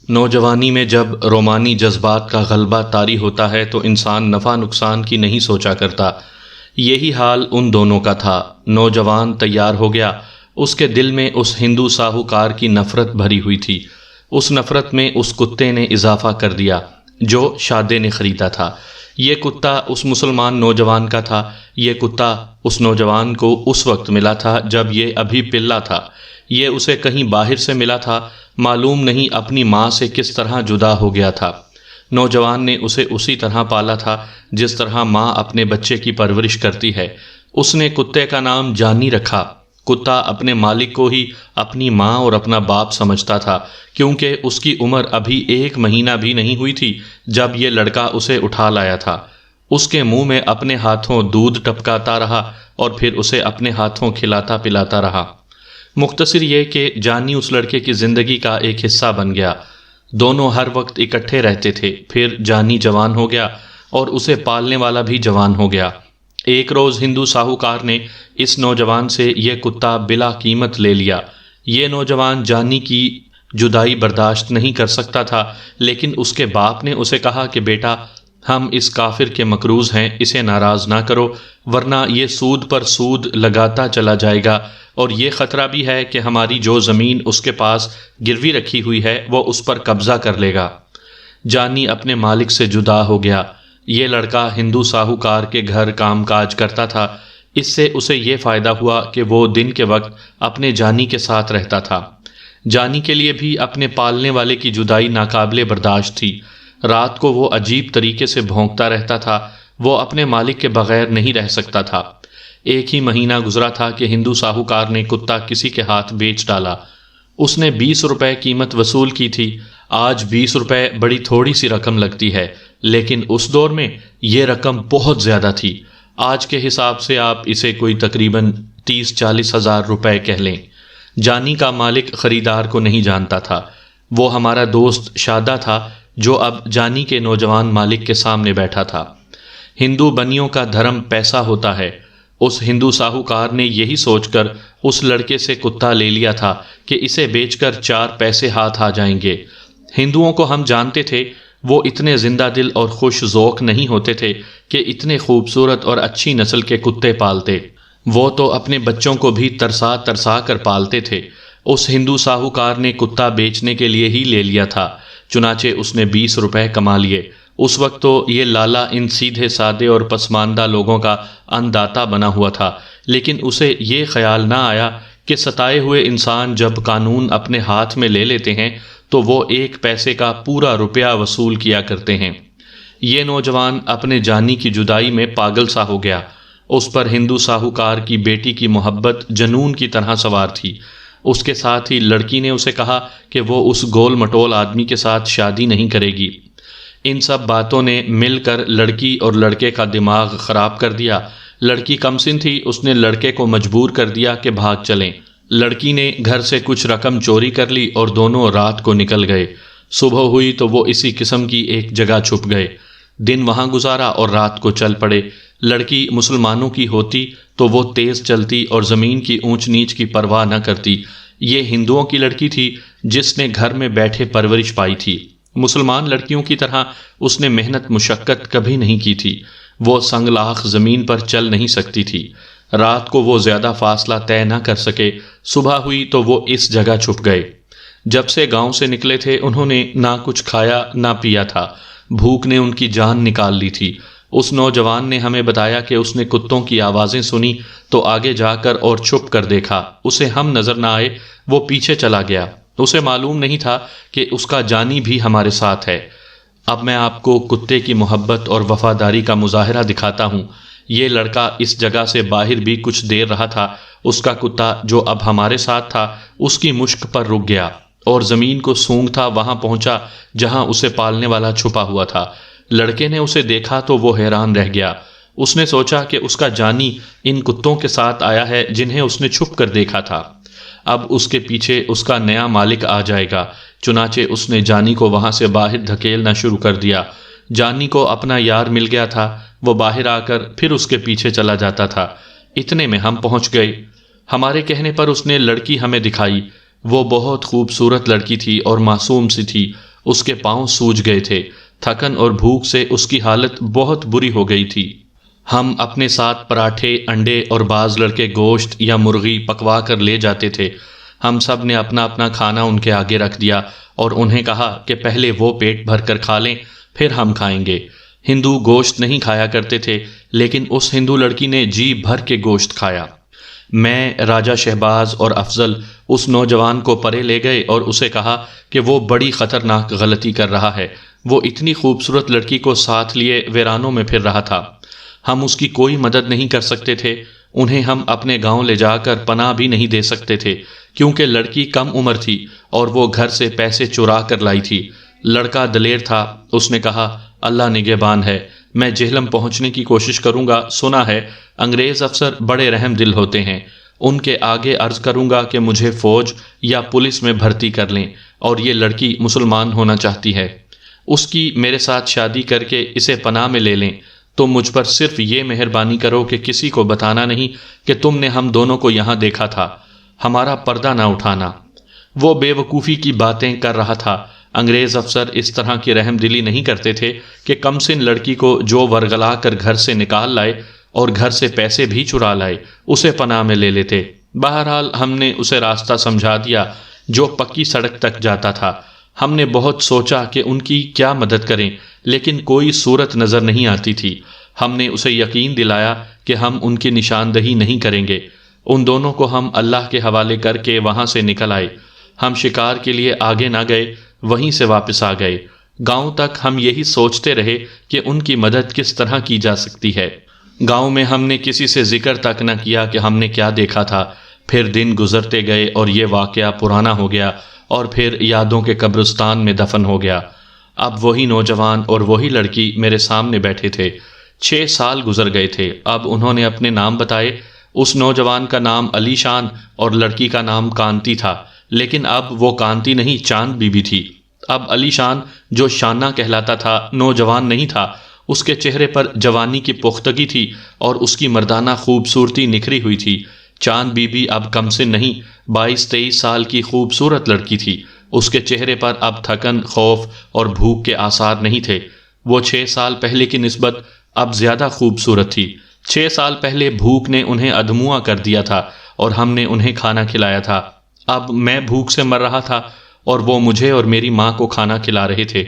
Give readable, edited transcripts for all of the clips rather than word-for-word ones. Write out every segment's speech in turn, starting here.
نوجوانی میں جب رومانی جذبات کا غلبہ طاری ہوتا ہے تو انسان نفع نقصان کی نہیں سوچا کرتا۔ یہی حال ان دونوں کا تھا۔ نوجوان تیار ہو گیا، اس کے دل میں اس ہندو ساہوکار کی نفرت بھری ہوئی تھی۔ اس نفرت میں اس کتے نے اضافہ کر دیا جو شادے نے خریدا تھا۔ یہ کتا اس مسلمان نوجوان کا تھا۔ یہ کتا اس نوجوان کو اس وقت ملا تھا جب یہ ابھی پلا تھا۔ یہ اسے کہیں باہر سے ملا تھا، معلوم نہیں اپنی ماں سے کس طرح جدا ہو گیا تھا۔ نوجوان نے اسے اسی طرح پالا تھا جس طرح ماں اپنے بچے کی پرورش کرتی ہے۔ اس نے کتے کا نام جانی رکھا۔ کتا اپنے مالک کو ہی اپنی ماں اور اپنا باپ سمجھتا تھا، کیونکہ اس کی عمر ابھی 1 مہینہ بھی نہیں ہوئی تھی جب یہ لڑکا اسے اٹھا لایا تھا۔ اس کے منہ میں اپنے ہاتھوں دودھ ٹپکاتا رہا اور پھر اسے اپنے ہاتھوں کھلاتا پلاتا رہا۔ مختصر یہ کہ جانی اس لڑکے کی زندگی کا ایک حصہ بن گیا۔ دونوں ہر وقت اکٹھے رہتے تھے۔ پھر جانی جوان ہو گیا اور اسے پالنے والا بھی جوان ہو گیا۔ ایک روز ہندو ساہوکار نے اس نوجوان سے یہ کتا بلا قیمت لے لیا۔ یہ نوجوان جانی کی جدائی برداشت نہیں کر سکتا تھا، لیکن اس کے باپ نے اسے کہا کہ بیٹا، ہم اس کافر کے مقروض ہیں، اسے ناراض نہ کرو، ورنہ یہ سود پر سود لگاتا چلا جائے گا، اور یہ خطرہ بھی ہے کہ ہماری جو زمین اس کے پاس گروی رکھی ہوئی ہے وہ اس پر قبضہ کر لے گا۔ جانی اپنے مالک سے جدا ہو گیا۔ یہ لڑکا ہندو ساہوکار کے گھر کام کاج کرتا تھا۔ اس سے اسے یہ فائدہ ہوا کہ وہ دن کے وقت اپنے جانی کے ساتھ رہتا تھا۔ جانی کے لیے بھی اپنے پالنے والے کی جدائی ناقابل برداشت تھی۔ رات کو وہ عجیب طریقے سے بھونکتا رہتا تھا۔ وہ اپنے مالک کے بغیر نہیں رہ سکتا تھا۔ ایک ہی مہینہ گزرا تھا کہ ہندو ساہوکار نے کتا کسی کے ہاتھ بیچ ڈالا۔ اس نے 20 روپے قیمت وصول کی تھی۔ آج 20 روپے بڑی تھوڑی سی رقم لگتی ہے، لیکن اس دور میں یہ رقم بہت زیادہ تھی۔ آج کے حساب سے آپ اسے کوئی تقریباً 30-40 ہزار روپے کہہ لیں۔ جانی کا مالک خریدار کو نہیں جانتا تھا۔ وہ ہمارا دوست شادہ تھا جو اب جانی کے نوجوان مالک کے سامنے بیٹھا تھا۔ ہندو بنیوں کا دھرم پیسہ ہوتا ہے۔ اس ہندو ساہوکار نے یہی سوچ کر اس لڑکے سے کتا لے لیا تھا کہ اسے بیچ کر 4 پیسے ہاتھ آ جائیں گے۔ ہندوؤں کو ہم جانتے تھے، وہ اتنے زندہ دل اور خوش ذوق نہیں ہوتے تھے کہ اتنے خوبصورت اور اچھی نسل کے کتے پالتے۔ وہ تو اپنے بچوں کو بھی ترسا ترسا کر پالتے تھے۔ اس ہندو ساہوکار نے کتا بیچنے کے لیے ہی لے لیا تھا، چنانچہ اس نے 20 روپے کما لیے۔ اس وقت تو یہ لالا ان سیدھے سادے اور پسماندہ لوگوں کا انداتا بنا ہوا تھا، لیکن اسے یہ خیال نہ آیا کہ ستائے ہوئے انسان جب قانون اپنے ہاتھ میں لے لیتے ہیں تو وہ 1 پیسے کا پورا روپیہ وصول کیا کرتے ہیں۔ یہ نوجوان اپنے جانی کی جدائی میں پاگل سا ہو گیا۔ اس پر ہندو ساہوکار کی بیٹی کی محبت جنون کی طرح سوار تھی۔ اس کے ساتھ ہی لڑکی نے اسے کہا کہ وہ اس گول مٹول آدمی کے ساتھ شادی نہیں کرے گی۔ ان سب باتوں نے مل کر لڑکی اور لڑکے کا دماغ خراب کر دیا۔ لڑکی کمسن تھی، اس نے لڑکے کو مجبور کر دیا کہ بھاگ چلیں۔ لڑکی نے گھر سے کچھ رقم چوری کر لی اور دونوں رات کو نکل گئے۔ صبح ہوئی تو وہ اسی قسم کی ایک جگہ چھپ گئے۔ دن وہاں گزارا اور رات کو چل پڑے۔ لڑکی مسلمانوں کی ہوتی تو وہ تیز چلتی اور زمین کی اونچ نیچ کی پرواہ نہ کرتی۔ یہ ہندوؤں کی لڑکی تھی جس نے گھر میں بیٹھے پرورش پائی تھی۔ مسلمان لڑکیوں کی طرح اس نے محنت مشقت کبھی نہیں کی تھی۔ وہ سنگلاخ زمین پر چل نہیں سکتی تھی۔ رات کو وہ زیادہ فاصلہ طے نہ کر سکے۔ صبح ہوئی تو وہ اس جگہ چھپ گئے۔ جب سے گاؤں سے نکلے تھے انہوں نے نہ کچھ کھایا نہ پیا تھا۔ بھوک نے ان کی جان نکال لی تھی۔ اس نوجوان نے ہمیں بتایا کہ اس نے کتوں کی آوازیں سنی تو آگے جا کر اور چھپ کر دیکھا۔ اسے ہم نظر نہ آئے، وہ پیچھے چلا گیا۔ اسے معلوم نہیں تھا کہ اس کا جانی بھی ہمارے ساتھ ہے۔ اب میں آپ کو کتے کی محبت اور وفاداری کا مظاہرہ دکھاتا ہوں۔ یہ لڑکا اس جگہ سے باہر بھی کچھ دیر رہا تھا۔ اس کا کتا جو اب ہمارے ساتھ تھا اس کی مشک پر رک گیا اور زمین کو سونگھتا وہاں پہنچا جہاں اسے پالنے والا چھپا ہوا تھا۔ لڑکے نے اسے دیکھا تو وہ حیران رہ گیا۔ اس نے سوچا کہ اس کا جانی ان کتوں کے ساتھ آیا ہے جنہیں اس نے چھپ کر دیکھا تھا۔ اب اس کے پیچھے اس کا نیا مالک آ جائے گا۔ چنانچہ اس نے جانی کو وہاں سے باہر دھکیلنا شروع کر دیا۔ جانی کو اپنا یار مل گیا تھا۔ وہ باہر آ کر پھر اس کے پیچھے چلا جاتا تھا۔ اتنے میں ہم پہنچ گئے۔ ہمارے کہنے پر اس نے لڑکی ہمیں دکھائی۔ وہ بہت خوبصورت لڑکی تھی اور معصوم سی تھی۔ اس کے پاؤں سوج گئے تھے، تھکن اور بھوک سے اس کی حالت بہت بری ہو گئی تھی۔ ہم اپنے ساتھ پراٹھے، انڈے اور بعض لڑکے گوشت یا مرغی پکوا کر لے جاتے تھے۔ ہم سب نے اپنا اپنا کھانا ان کے آگے رکھ دیا اور انہیں کہا کہ پہلے وہ پیٹ بھر کر کھا لیں، پھر ہم کھائیں گے۔ ہندو گوشت نہیں کھایا کرتے تھے، لیکن اس ہندو لڑکی نے جی بھر کے گوشت کھایا۔ میں، راجہ شہباز اور افضل اس نوجوان کو پرے لے گئے اور اسے کہا کہ وہ بڑی خطرناک غلطی کر رہا ہے۔ وہ اتنی خوبصورت لڑکی کو ساتھ لیے ویرانوں میں پھر رہا تھا۔ ہم اس کی کوئی مدد نہیں کر سکتے تھے۔ انہیں ہم اپنے گاؤں لے جا کر پناہ بھی نہیں دے سکتے تھے، کیونکہ لڑکی کم عمر تھی اور وہ گھر سے پیسے چرا کر لائی تھی۔ لڑکا دلیر تھا، اس نے کہا، اللہ نگہبان ہے، میں جہلم پہنچنے کی کوشش کروں گا۔ سنا ہے انگریز افسر بڑے رحم دل ہوتے ہیں، ان کے آگے عرض کروں گا کہ مجھے فوج یا پولیس میں بھرتی کر لیں، اور یہ لڑکی مسلمان ہونا چاہتی ہے، اس کی میرے ساتھ شادی کر کے اسے پناہ میں لے لیں۔ تم مجھ پر صرف یہ مہربانی کرو کہ کسی کو بتانا نہیں کہ تم نے ہم دونوں کو یہاں دیکھا تھا، ہمارا پردہ نہ اٹھانا۔ وہ بے وقوفی کی باتیں کر رہا تھا۔ انگریز افسر اس طرح کی رحم دلی نہیں کرتے تھے کہ کم سن لڑکی کو جو ورغلا کر گھر سے نکال لائے اور گھر سے پیسے بھی چرا لائے، اسے پناہ میں لے لیتے۔ بہرحال ہم نے اسے راستہ سمجھا دیا جو پکی سڑک تک جاتا تھا۔ ہم نے بہت سوچا کہ ان کی کیا مدد کریں، لیکن کوئی صورت نظر نہیں آتی تھی۔ ہم نے اسے یقین دلایا کہ ہم ان کی نشاندہی نہیں کریں گے۔ ان دونوں کو ہم اللہ کے حوالے کر کے وہاں سے نکل آئے۔ ہم شکار کے لیے آگے نہ گئے، وہیں سے واپس آ گئے۔ گاؤں تک ہم یہی سوچتے رہے کہ ان کی مدد کس طرح کی جا سکتی ہے۔ گاؤں میں ہم نے کسی سے ذکر تک نہ کیا کہ ہم نے کیا دیکھا تھا۔ پھر دن گزرتے گئے اور یہ واقعہ پرانا ہو گیا اور پھر یادوں کے قبرستان میں دفن ہو گیا۔ اب وہی نوجوان اور وہی لڑکی میرے سامنے بیٹھے تھے۔ 6 سال گزر گئے تھے۔ اب انہوں نے اپنے نام بتائے۔ اس نوجوان کا نام علی شان اور لڑکی کا نام کانتی تھا، لیکن اب وہ کانتی نہیں، چاند بی بی تھی۔ اب علی شان، جو شانہ کہلاتا تھا، نوجوان نہیں تھا۔ اس کے چہرے پر جوانی کی پختگی تھی اور اس کی مردانہ خوبصورتی نکھری ہوئی تھی۔ چاند بی بی اب کم سن نہیں، 22-23 سال کی خوبصورت لڑکی تھی۔ اس کے چہرے پر اب تھکن، خوف اور بھوک کے آثار نہیں تھے۔ وہ 6 سال پہلے کی نسبت اب زیادہ خوبصورت تھی۔ 6 سال پہلے بھوک نے انہیں ادھموا کر دیا تھا اور ہم نے انہیں کھانا کھلایا تھا۔ اب میں بھوک سے مر رہا تھا اور وہ مجھے اور میری ماں کو کھانا کھلا رہے تھے۔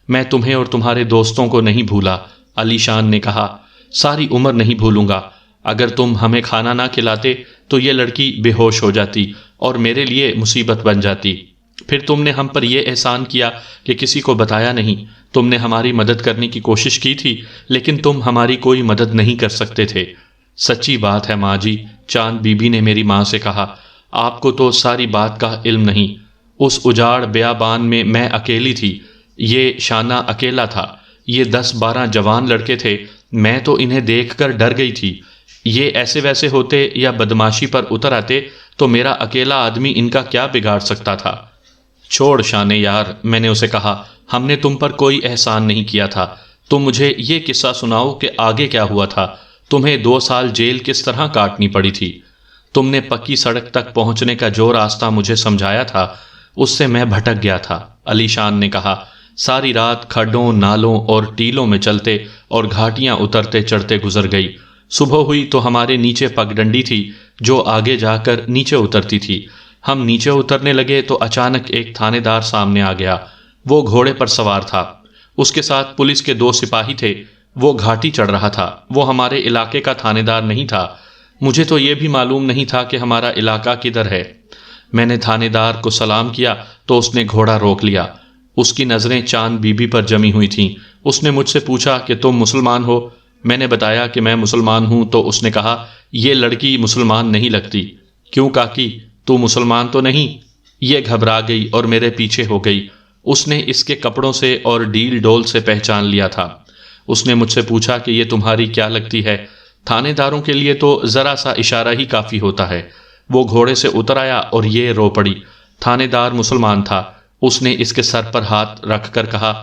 میں تمہیں اور تمہارے دوستوں کو نہیں بھولا، علی شان نے کہا، ساری عمر نہیں بھولوں گا۔ اگر تم ہمیں کھانا نہ کھلاتے تو یہ لڑکی بے ہوش ہو جاتی اور میرے لیے مصیبت بن جاتی۔ پھر تم نے ہم پر یہ احسان کیا کہ کسی کو بتایا نہیں۔ تم نے ہماری مدد کرنے کی کوشش کی تھی، لیکن تم ہماری کوئی مدد نہیں کر سکتے تھے۔ سچی بات ہے ماں جی، چاند بی بی نے میری ماں سے کہا، آپ کو تو ساری بات کا علم نہیں۔ اس اجاڑ بیابان میں اکیلی تھی، یہ شانہ اکیلا تھا، یہ 10-12 جوان لڑکے تھے، میں تو انہیں دیکھ کر ڈر گئی تھی۔ یہ ایسے ویسے ہوتے یا بدماشی پر اتر آتے تو میرا اکیلا آدمی ان کا کیا بگاڑ سکتا تھا؟ چھوڑ شانے یار، میں نے اسے کہا، ہم نے تم پر کوئی احسان نہیں کیا تھا۔ تم مجھے یہ قصہ سناؤ کہ آگے کیا ہوا تھا۔ تمہیں 2 سال جیل کس طرح کاٹنی پڑی تھی؟ تم نے پکی سڑک تک پہنچنے کا جو راستہ مجھے سمجھایا تھا، اس سے میں بھٹک گیا تھا، علی شان نے کہا۔ ساری رات کھڈوں، نالوں اور ٹیلوں میں چلتے اور گھاٹیاں اترتے چڑھتے گزر گئی۔ صبح ہوئی تو ہمارے نیچے پگڈنڈی تھی جو آگے جا کر نیچے اترتی تھی۔ ہم نیچے اترنے لگے تو اچانک ایک تھانے دار سامنے آ گیا۔ وہ گھوڑے پر سوار تھا، اس کے ساتھ پولیس کے 2 سپاہی تھے۔ وہ گھاٹی چڑھ رہا تھا۔ وہ ہمارے علاقے کا تھانے دار نہیں تھا۔ مجھے تو یہ بھی معلوم نہیں تھا کہ ہمارا علاقہ کدھر ہے۔ میں نے تھانے دار کو سلام کیا تو اس نے گھوڑا روک لیا۔ اس کی نظریں چاند بی بی پر جمی ہوئی تھیں۔ اس نے مجھ سے پوچھا کہ تم مسلمان ہو؟ میں نے بتایا کہ میں مسلمان ہوں تو اس نے کہا، یہ لڑکی مسلمان نہیں لگتی۔ کیوں کاکی، تو مسلمان تو نہیں؟ یہ گھبرا گئی اور میرے پیچھے ہو گئی۔ اس نے اس کے کپڑوں سے اور ڈیل ڈول سے پہچان لیا تھا۔ اس نے مجھ سے پوچھا کہ یہ تمہاری کیا لگتی ہے؟ تھانے داروں کے لیے تو ذرا سا اشارہ ہی کافی ہوتا ہے۔ وہ گھوڑے سے اتر آیا اور یہ رو پڑی۔ تھانے دار مسلمان تھا۔ اس نے اس کے سر پر ہاتھ رکھ کر کہا،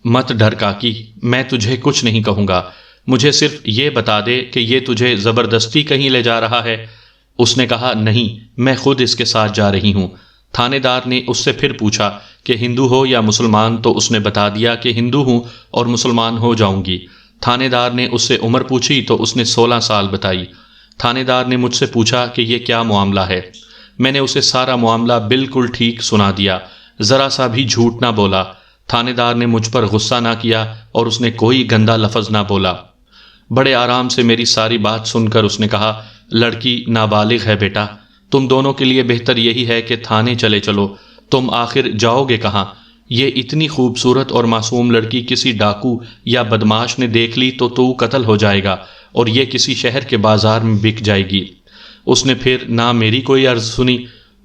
مت ڈر کاکی، میں تجھے کچھ نہیں کہوں گا، مجھے صرف یہ بتا دے کہ یہ تجھے زبردستی کہیں لے جا رہا ہے۔ اس نے کہا، نہیں، میں خود اس کے ساتھ جا رہی ہوں۔ تھانے دار نے اس سے پھر پوچھا کہ ہندو ہو یا مسلمان، تو اس نے بتا دیا کہ ہندو ہوں اور مسلمان ہو جاؤں گی۔ تھانے دار نے اس سے عمر پوچھی تو اس نے 16 سال بتائی۔ تھانے دار نے مجھ سے پوچھا کہ یہ کیا معاملہ ہے؟ میں نے اسے سارا معاملہ بالکل ٹھیک سنا دیا، ذرا سا بھی جھوٹ نہ بولا۔ تھانے دار نے مجھ پر غصہ نہ کیا اور اس نے کوئی گندا لفظ نہ بولا۔ بڑے آرام سے میری ساری بات سن کر اس نے کہا، لڑکی نابالغ ہے بیٹا، تم دونوں کے لیے بہتر یہی ہے کہ تھانے چلے چلو۔ تم آخر جاؤ گے کہاں؟ یہ اتنی خوبصورت اور معصوم لڑکی کسی ڈاکو یا بدماش نے دیکھ لی تو قتل ہو جائے گا اور یہ کسی شہر کے بازار میں بک جائے گی۔ اس نے پھر نہ میری کوئی عرض سنی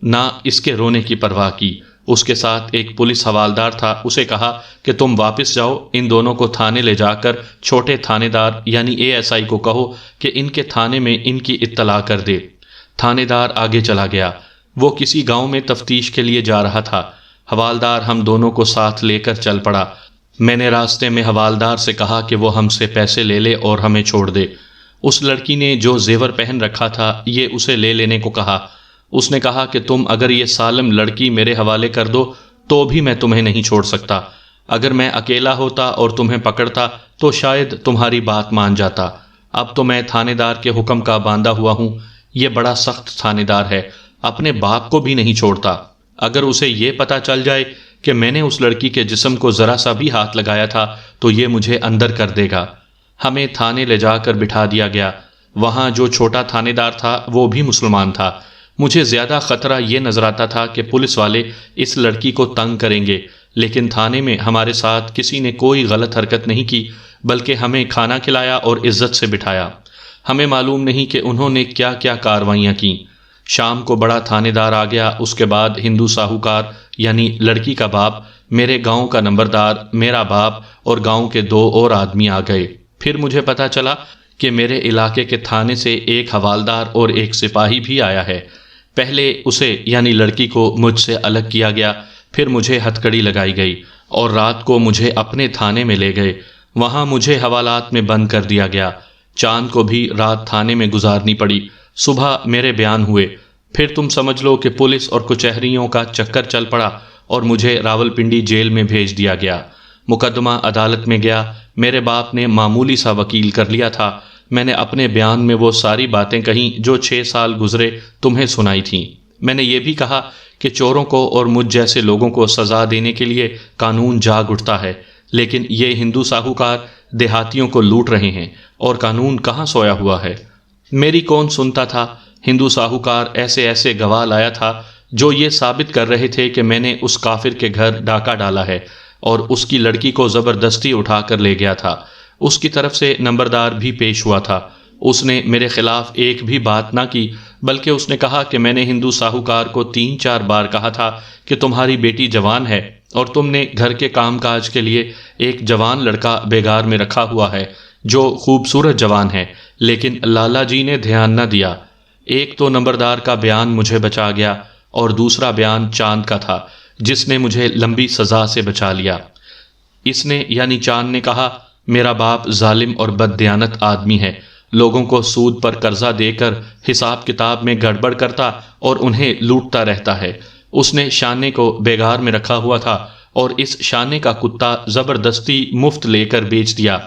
نہ اس کے رونے کی پرواہ کی۔ اس کے ساتھ ایک پولیس حوالدار تھا، اسے کہا کہ تم واپس جاؤ، ان دونوں کو تھانے لے جا کر چھوٹے تھانے دار یعنی ASI کو کہو کہ ان کے تھانے میں ان کی اطلاع کر دے۔ تھانے دار آگے چلا گیا، وہ کسی گاؤں میں تفتیش کے لیے جا رہا تھا۔ حوالدار ہم دونوں کو ساتھ لے کر چل پڑا۔ میں نے راستے میں حوالدار سے کہا کہ وہ ہم سے پیسے لے لے اور ہمیں چھوڑ دے۔ اس لڑکی نے جو زیور پہن رکھا تھا یہ اسے لے لینے کو کہا۔ اس نے کہا کہ تم اگر یہ سالم لڑکی میرے حوالے کر دو تو بھی میں تمہیں نہیں چھوڑ سکتا۔ اگر میں اکیلا ہوتا اور تمہیں پکڑتا تو شاید تمہاری بات مان جاتا۔ اب تو میں تھانے دار کے حکم کا باندھا ہوا ہوں۔ یہ بڑا سخت تھانے دار ہے، اپنے باپ کو بھی نہیں چھوڑتا۔ اگر اسے یہ پتا چل جائے کہ میں نے اس لڑکی کے جسم کو ذرا سا بھی ہاتھ لگایا تھا تو یہ مجھے اندر کر دے گا۔ ہمیں تھانے لے جا کر بٹھا دیا گیا۔ وہاں جو چھوٹا تھانے دار تھا وہ بھی مسلمان تھا۔ مجھے زیادہ خطرہ یہ نظر آتا تھا کہ پولیس والے اس لڑکی کو تنگ کریں گے، لیکن تھانے میں ہمارے ساتھ کسی نے کوئی غلط حرکت نہیں کی، بلکہ ہمیں کھانا کھلایا اور عزت سے بٹھایا۔ ہمیں معلوم نہیں کہ انہوں نے کیا کیا کارروائیاں کیں۔ شام کو بڑا تھانے دار آ گیا۔ اس کے بعد ہندو ساہوکار یعنی لڑکی کا باپ، میرے گاؤں کا نمبردار، میرا باپ اور گاؤں کے 2 اور آدمی آ گئے۔ پھر مجھے پتا چلا کہ میرے علاقے کے تھانے سے ایک حوالدار اور ایک سپاہی بھی آیا ہے۔ پہلے اسے یعنی لڑکی کو مجھ سے الگ کیا گیا، پھر مجھے ہتھکڑی لگائی گئی اور رات کو مجھے اپنے تھانے میں لے گئے۔ وہاں مجھے حوالات میں بند کر دیا گیا۔ چاند کو بھی رات تھانے میں گزارنی پڑی۔ صبح میرے بیان ہوئے، پھر تم سمجھ لو کہ پولیس اور کچہریوں کا چکر چل پڑا اور مجھے راولپنڈی جیل میں بھیج دیا گیا۔ مقدمہ عدالت میں گیا۔ میرے باپ نے معمولی سا وکیل کر لیا تھا۔ میں نے اپنے بیان میں وہ ساری باتیں کہیں جو 6 سال گزرے تمہیں سنائی تھیں۔ میں نے یہ بھی کہا کہ چوروں کو اور مجھ جیسے لوگوں کو سزا دینے کے لیے قانون جاگ اٹھتا ہے، لیکن یہ ہندو ساہوکار دیہاتیوں کو لوٹ رہے ہیں اور قانون کہاں سویا ہوا ہے۔ میری کون سنتا تھا؟ ہندو ساہوکار ایسے ایسے گواہ لایا تھا جو یہ ثابت کر رہے تھے کہ میں نے اس کافر کے گھر ڈاکہ ڈالا ہے اور اس کی لڑکی کو زبردستی اٹھا کر لے گیا تھا۔ اس کی طرف سے نمبردار بھی پیش ہوا تھا۔ اس نے میرے خلاف ایک بھی بات نہ کی، بلکہ اس نے کہا کہ میں نے ہندو ساہوکار کو 3-4 بار کہا تھا کہ تمہاری بیٹی جوان ہے اور تم نے گھر کے کام کاج کے لیے ایک جوان لڑکا بیگار میں رکھا ہوا ہے جو خوبصورت جوان ہے، لیکن لالا جی نے دھیان نہ دیا۔ ایک تو نمبردار کا بیان مجھے بچا گیا اور دوسرا بیان چاند کا تھا جس نے مجھے لمبی سزا سے بچا لیا۔ اس نے یعنی چاند نے کہا، میرا باپ ظالم اور بددیانت آدمی ہے، لوگوں کو سود پر قرضہ دے کر حساب کتاب میں گڑبڑ کرتا اور انہیں لوٹتا رہتا ہے۔ اس نے شانے کو بیگار میں رکھا ہوا تھا اور اس شانے کا کتا زبردستی مفت لے کر بیچ دیا۔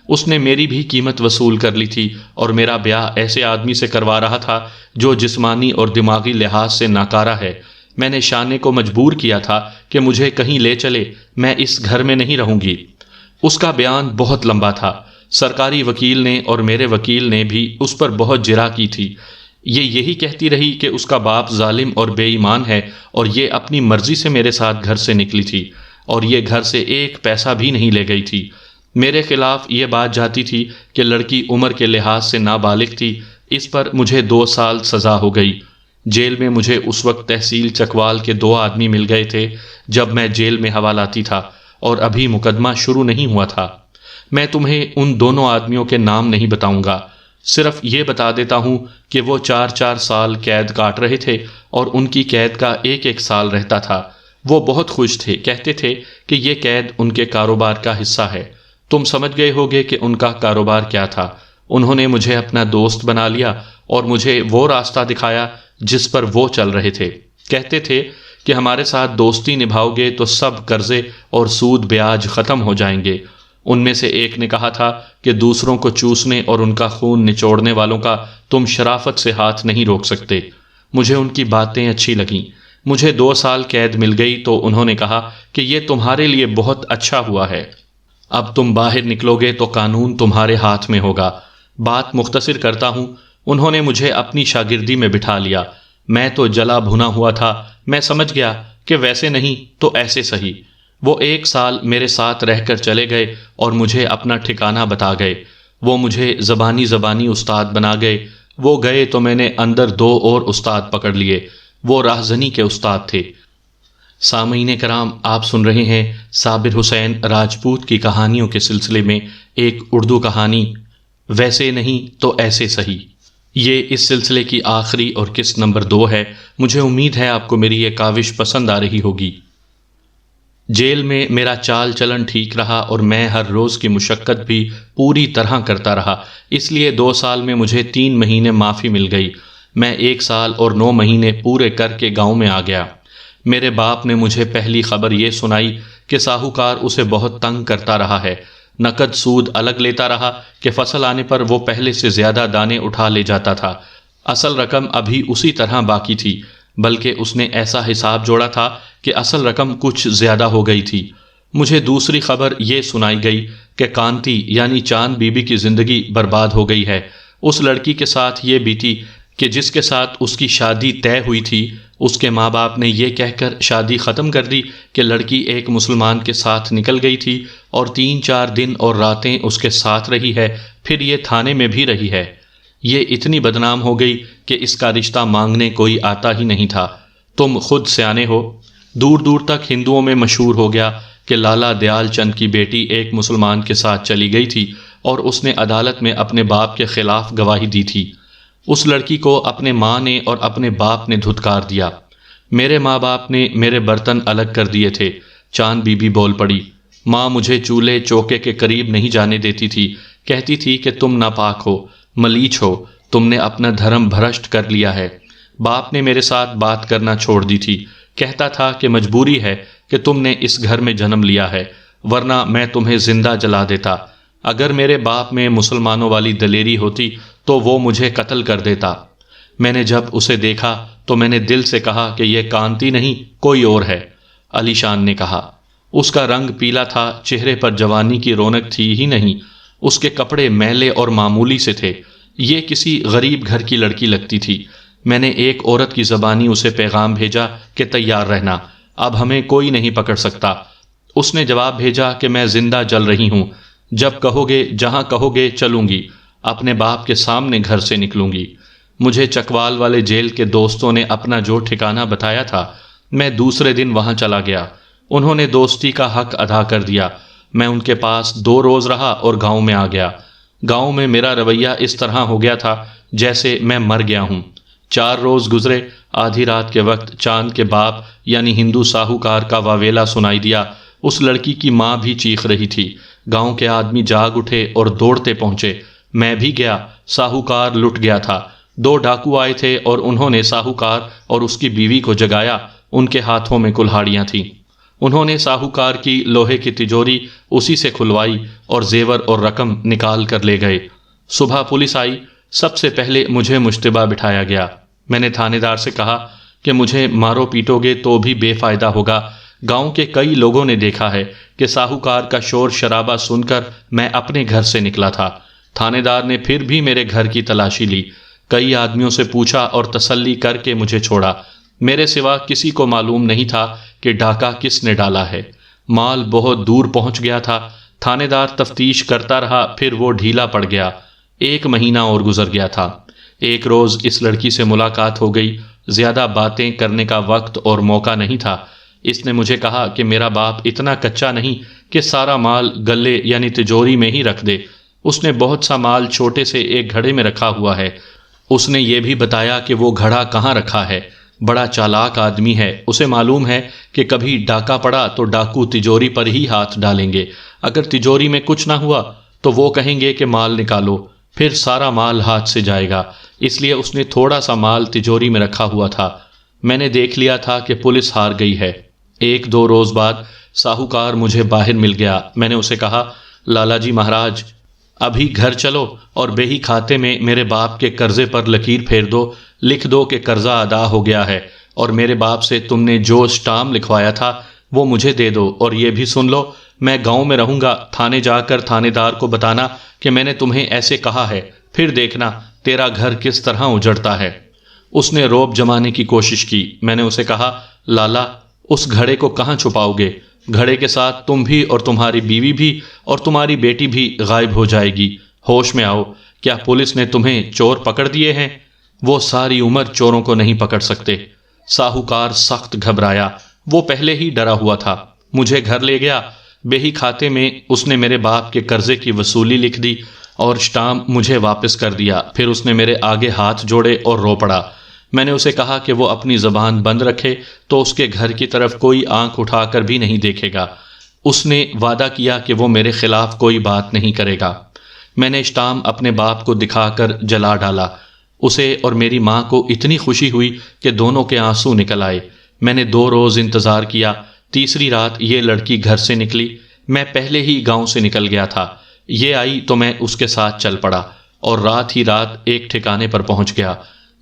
اس نے میری بھی قیمت وصول کر لی تھی اور میرا بیاہ ایسے آدمی سے کروا رہا تھا جو جسمانی اور دماغی لحاظ سے ناکارہ ہے۔ میں نے شانے کو مجبور کیا تھا کہ مجھے کہیں لے چلے، میں اس گھر میں نہیں رہوں گی۔ اس کا بیان بہت لمبا تھا۔ سرکاری وکیل نے اور میرے وکیل نے بھی اس پر بہت جرح کی تھی۔ یہ یہی کہتی رہی کہ اس کا باپ ظالم اور بے ایمان ہے اور یہ اپنی مرضی سے میرے ساتھ گھر سے نکلی تھی اور یہ گھر سے ایک پیسہ بھی نہیں لے گئی تھی۔ میرے خلاف یہ بات جاتی تھی کہ لڑکی عمر کے لحاظ سے نابالغ تھی۔ اس پر مجھے 2 سال سزا ہو گئی۔ جیل میں مجھے اس وقت تحصیل چکوال کے 2 آدمی مل گئے تھے جب میں جیل میں حوالاتی تھا اور ابھی مقدمہ شروع نہیں ہوا تھا۔ میں تمہیں ان دونوں آدمیوں کے نام نہیں بتاؤں گا، صرف یہ بتا دیتا ہوں کہ وہ 4-4 سال قید کاٹ رہے تھے اور ان کی قید کا 1-1 سال رہتا تھا۔ وہ بہت خوش تھے، کہتے تھے کہ یہ قید ان کے کاروبار کا حصہ ہے۔ تم سمجھ گئے ہوگے کہ ان کا کاروبار کیا تھا۔ انہوں نے مجھے اپنا دوست بنا لیا اور مجھے وہ راستہ دکھایا جس پر وہ چل رہے تھے۔ کہتے تھے کہ ہمارے ساتھ دوستی نبھاؤ گے تو سب قرضے اور سود بیاج ختم ہو جائیں گے۔ ان میں سے ایک نے کہا تھا کہ دوسروں کو چوسنے اور ان کا خون نچوڑنے والوں کا تم شرافت سے ہاتھ نہیں روک سکتے۔ مجھے ان کی باتیں اچھی لگیں۔ مجھے 2 سال قید مل گئی تو انہوں نے کہا کہ یہ تمہارے لیے بہت اچھا ہوا ہے، اب تم باہر نکلو گے تو قانون تمہارے ہاتھ میں ہوگا۔ بات مختصر کرتا ہوں، انہوں نے مجھے اپنی شاگردی میں بٹھا لیا۔ میں تو جلا بھنا ہوا تھا۔ میں سمجھ گیا کہ ویسے نہیں تو ایسے صحیح۔ وہ 1 سال میرے ساتھ رہ کر چلے گئے اور مجھے اپنا ٹھکانہ بتا گئے۔ وہ مجھے زبانی استاد بنا گئے۔ وہ گئے تو میں نے اندر 2 اور استاد پکڑ لیے۔ وہ راہزنی کے استاد تھے۔ سامعین کرام، آپ سن رہے ہیں صابر حسین راجپوت کی کہانیوں کے سلسلے میں ایک اردو کہانی ویسے نہیں تو ایسے صحیح۔ یہ اس سلسلے کی آخری اور قسط نمبر 2 ہے۔ مجھے امید ہے آپ کو میری یہ کاوش پسند آ رہی ہوگی۔ جیل میں میرا چال چلن ٹھیک رہا اور میں ہر روز کی مشقت بھی پوری طرح کرتا رہا، اس لیے 2 سال میں مجھے 3 مہینے معافی مل گئی۔ میں 1 سال اور 9 مہینے پورے کر کے گاؤں میں آ گیا۔ میرے باپ نے مجھے پہلی خبر یہ سنائی کہ ساہوکار اسے بہت تنگ کرتا رہا ہے، نقد سود الگ لیتا رہا کہ فصل آنے پر وہ پہلے سے زیادہ دانے اٹھا لے جاتا تھا۔ اصل رقم ابھی اسی طرح باقی تھی، بلکہ اس نے ایسا حساب جوڑا تھا کہ اصل رقم کچھ زیادہ ہو گئی تھی۔ مجھے دوسری خبر یہ سنائی گئی کہ کانتی یعنی چاند بی بی کی زندگی برباد ہو گئی ہے۔ اس لڑکی کے ساتھ یہ بیتی کہ جس کے ساتھ اس کی شادی طے ہوئی تھی، اس کے ماں باپ نے یہ کہہ کر شادی ختم کر دی کہ لڑکی ایک مسلمان کے ساتھ نکل گئی تھی اور 3-4 دن اور راتیں اس کے ساتھ رہی ہے، پھر یہ تھانے میں بھی رہی ہے۔ یہ اتنی بدنام ہو گئی کہ اس کا رشتہ مانگنے کوئی آتا ہی نہیں تھا۔ تم خود سیانے ہو۔ دور دور تک ہندوؤں میں مشہور ہو گیا کہ لالا دیال چند کی بیٹی ایک مسلمان کے ساتھ چلی گئی تھی اور اس نے عدالت میں اپنے باپ کے خلاف گواہی دی تھی۔ اس لڑکی کو اپنے ماں نے اور اپنے باپ نے دھتکار دیا۔ میرے ماں باپ نے میرے برتن الگ کر دیے تھے۔ چاند بی بی بول پڑی۔ ماں مجھے چولہے چوکے کے قریب نہیں جانے دیتی تھی، کہتی تھی کہ تم ناپاک ہو، ملیچ ہو، تم نے اپنا دھرم بھرشٹ کر لیا ہے۔ باپ نے میرے ساتھ بات کرنا چھوڑ دی تھی، کہتا تھا کہ مجبوری ہے کہ تم نے اس گھر میں جنم لیا ہے، ورنہ میں تمہیں زندہ جلا دیتا۔ اگر میرے باپ میں مسلمانوں والی دلیری ہوتی تو وہ مجھے قتل کر دیتا۔ میں نے جب اسے دیکھا تو میں نے دل سے کہا کہ یہ کانتی نہیں، کوئی اور ہے۔ علی شان نے کہا۔ اس کا رنگ پیلا تھا، چہرے پر جوانی کی رونق تھی ہی نہیں، اس کے کپڑے میلے اور معمولی سے تھے۔ یہ کسی غریب گھر کی لڑکی لگتی تھی۔ میں نے ایک عورت کی زبانی اسے پیغام بھیجا کہ تیار رہنا، اب ہمیں کوئی نہیں پکڑ سکتا۔ اس نے جواب بھیجا کہ میں زندہ جل رہی ہوں، جب کہو گے جہاں کہو گے چلوں گی، اپنے باپ کے سامنے گھر سے نکلوں گی۔ مجھے چکوال والے جیل کے دوستوں نے اپنا جو ٹھکانہ بتایا تھا، میں دوسرے دن وہاں چلا گیا۔ انہوں نے دوستی کا حق ادا کر دیا۔ میں ان کے پاس 2 روز رہا اور گاؤں میں آ گیا۔ گاؤں میں میرا رویہ اس طرح ہو گیا تھا جیسے میں مر گیا ہوں۔ 4 روز گزرے، آدھی رات کے وقت چاند کے باپ یعنی ہندو ساہوکار کا واویلا سنائی دیا۔ اس لڑکی کی ماں بھی چیخ رہی تھی۔ گاؤں کے آدمی جاگ اٹھے اور دوڑتے پہنچے۔ میں بھی گیا۔ ساہوکار لٹ گیا تھا۔ 2 ڈاکو آئے تھے اور انہوں نے ساہوکار اور اس کی بیوی کو جگایا۔ ان کے ہاتھوں میں کلہاڑیاں تھیں۔ انہوں نے ساہوکار کی لوہے کی تجوری اسی سے کھلوائی اور زیور اور رقم نکال کر لے گئے۔ صبح پولیس آئی۔ سب سے پہلے مجھے مشتبہ بٹھایا گیا۔ میں نے تھانے دار سے کہا کہ مجھے مارو پیٹو گے تو بھی بے فائدہ ہوگا۔ گاؤں کے کئی لوگوں نے دیکھا ہے کہ ساہوکار کا شور شرابہ سن کر میں اپنے گھر سے نکلا تھا۔ تھانے دار نے پھر بھی میرے گھر کی تلاشی لی، کئی آدمیوں سے پوچھا اور تسلی کر کے مجھے چھوڑا۔ میرے سوا کسی کو معلوم نہیں تھا کہ ڈاکہ کس نے ڈالا ہے۔ مال بہت دور پہنچ گیا تھا۔ تھانے دار تفتیش کرتا رہا، پھر وہ ڈھیلا پڑ گیا۔ 1 مہینہ اور گزر گیا تھا۔ ایک روز اس لڑکی سے ملاقات ہو گئی۔ زیادہ باتیں کرنے کا وقت اور موقع نہیں تھا۔ اس نے مجھے کہا کہ میرا باپ اتنا کچا نہیں کہ سارا مال گلے یعنی تجوری میں ہی رکھ دے۔ اس نے بہت سا مال چھوٹے سے ایک گھڑے میں رکھا ہوا ہے۔ اس نے یہ بھی بتایا کہ وہ گھڑا کہاں رکھا ہے۔ بڑا چالاک آدمی ہے، اسے معلوم ہے کہ کبھی ڈاکہ پڑا تو ڈاکو تجوری پر ہی ہاتھ ڈالیں گے۔ اگر تجوری میں کچھ نہ ہوا تو وہ کہیں گے کہ مال نکالو، پھر سارا مال ہاتھ سے جائے گا۔ اس لیے اس نے تھوڑا سا مال تجوری میں رکھا ہوا تھا۔ میں نے دیکھ لیا تھا کہ پولیس ہار گئی ہے۔ 1-2 روز بعد ساہوکار مجھے باہر مل گیا۔ میں نے اسے کہا، لالا جی مہاراج، ابھی گھر چلو اور بہی کھاتے میں میرے باپ کے قرضے پر لکیر پھیر دو، لکھ دو کہ قرضہ ادا ہو گیا ہے، اور میرے باپ سے تم نے جو اسٹامپ لکھوایا تھا وہ مجھے دے دو، اور یہ بھی سن لو، میں گاؤں میں رہوں گا، تھانے جا کر تھانے دار کو بتانا کہ میں نے تمہیں ایسے کہا ہے، پھر دیکھنا تیرا گھر کس طرح اجڑتا ہے۔ اس نے رعب جمانے کی کوشش کی۔ میں نے اسے کہا، لالا، اس گھڑے کو کہاں چھپاؤ گے؟ گھڑے کے ساتھ تم بھی اور تمہاری بیوی بھی اور تمہاری بیٹی بھی غائب ہو جائے گی۔ ہوش میں آؤ، کیا پولیس نے تمہیں چور پکڑ دیے ہیں؟ وہ ساری عمر چوروں کو نہیں پکڑ سکتے۔ ساہوکار سخت گھبرایا، وہ پہلے ہی ڈرا ہوا تھا۔ مجھے گھر لے گیا۔ بہی کھاتے میں اس نے میرے باپ کے قرضے کی وصولی لکھ دی اور اسٹامپ مجھے واپس کر دیا۔ پھر اس نے میرے آگے ہاتھ جوڑے اور رو پڑا۔ میں نے اسے کہا کہ وہ اپنی زبان بند رکھے تو اس کے گھر کی طرف کوئی آنکھ اٹھا کر بھی نہیں دیکھے گا۔ اس نے وعدہ کیا کہ وہ میرے خلاف کوئی بات نہیں کرے گا۔ میں نے اسٹامپ اپنے باپ کو دکھا کر جلا ڈالا۔ اسے اور میری ماں کو اتنی خوشی ہوئی کہ دونوں کے آنسو نکل آئے۔ میں نے 2 روز انتظار کیا۔ تیسری رات یہ لڑکی گھر سے نکلی۔ میں پہلے ہی گاؤں سے نکل گیا تھا۔ یہ آئی تو میں اس کے ساتھ چل پڑا اور رات ہی رات ایک ٹھکانے پر پہنچ گیا۔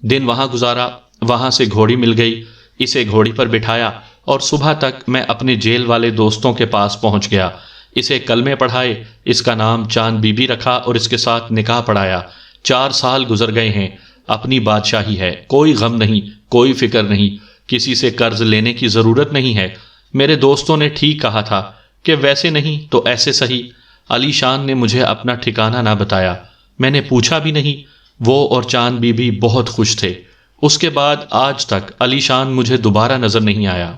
دن وہاں گزارا۔ وہاں سے گھوڑی مل گئی، اسے گھوڑی پر بٹھایا اور صبح تک میں اپنے جیل والے دوستوں کے پاس پہنچ گیا۔ اسے کلمے پڑھائے، اس کا نام چاند بی بی رکھا اور اس کے ساتھ نکاح پڑھایا۔ 4 سال گزر گئے ہیں۔ اپنی بادشاہی ہے، کوئی غم نہیں، کوئی فکر نہیں، کسی سے قرض لینے کی ضرورت نہیں ہے۔ میرے دوستوں نے ٹھیک کہا تھا کہ ویسے نہیں تو ایسے صحیح۔ علی شان نے مجھے اپنا ٹھکانہ نہ بتایا، میں نے پوچھا بھی نہیں۔ وہ اور چاند بی بی بہت خوش تھے۔ اس کے بعد آج تک علی شان مجھے دوبارہ نظر نہیں آیا۔